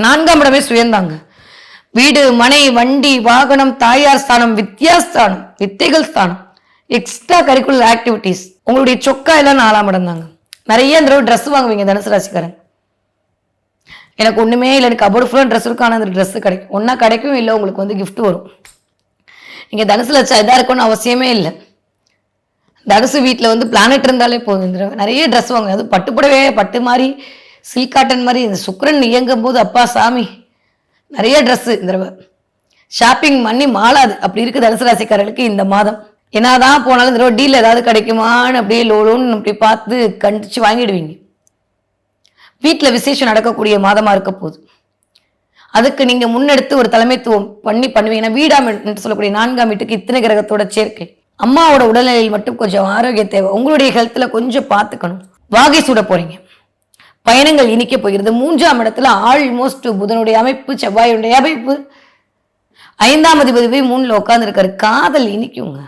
4ஆம் இடமே சுயந்தாங்க. வீடு, மனை, வண்டி, வாகனம், தாயார் ஸ்தானம், வித்யாஸ்தானம், வித்தைகள் ஸ்தானம், எக்ஸ்ட்ரா கரிக்குலர் ஆக்டிவிட்டிஸ், உங்களுடைய சொக்கா எல்லாம் 4ஆம் இடம் தாங்க. நிறைய இந்த ட்ரெஸ் வாங்குவீங்க தனுசு ராசிக்காரன். எனக்கு ஒன்றுமே இல்லை, எனக்கு கபோர்டு ஃபுல்லாக ட்ரெஸ் இருக்கும், ஆனால் அந்த ட்ரெஸ்ஸு கிடைக்கும். ஒன்றா கிடைக்கும், இல்லை உங்களுக்கு வந்து கிஃப்ட் வரும். நீங்கள் தனுசு லட்சம் இதாக இருக்கணும்னு அவசியமே இல்லை. தனுசு வீட்டில் வந்து பிளானட் இருந்தாலே போதும். நிறைய ட்ரெஸ் வாங்க, அது பட்டுப்படவே பட்டு மாதிரி சில்க் காட்டன் மாதிரி இந்த சுக்கரன் இயங்கும் போது அப்பா சாமி நிறைய ட்ரெஸ்ஸு இந்த தடவை ஷாப்பிங் பண்ணி மாளாது. அப்படி இருக்குது தனுசு ராசிக்காரர்களுக்கு இந்த மாதம். என்னதான் போனாலும் இந்த தடவை டீல் ஏதாவது கிடைக்குமான்னு அப்படியே லோன்னு அப்படி பார்த்து கண்டிச்சு வாங்கிடுவீங்க. வீட்டில் விசேஷம் நடக்கக்கூடிய மாதமாக இருக்க போகுது. அதுக்கு நீங்கள் முன்னெடுத்து ஒரு தலைமைத்துவம் பண்ணுவீங்கன்னா வீடாம் என்று சொல்லக்கூடிய 4ஆம் வீட்டுக்கு இத்தனை கிரகத்தோட சேர்க்கை. அம்மாவோட உடல்நிலையில் மட்டும் கொஞ்சம் ஆரோக்கியம் தேவை. உங்களுடைய ஹெல்த்தில் கொஞ்சம் பார்த்துக்கணும். வாகை சூட போறீங்க, பயணங்கள் இனிக்க போகிறது. 3ஆம் இடத்துல ஆல்மோஸ்ட் புதனுடைய அமைப்பு, செவ்வாயுடைய அமைப்பு, 5ஆம் அதிபதி போய் 3ல் உட்கார்ந்து இருக்காரு. காதல் இனிக்குங்க.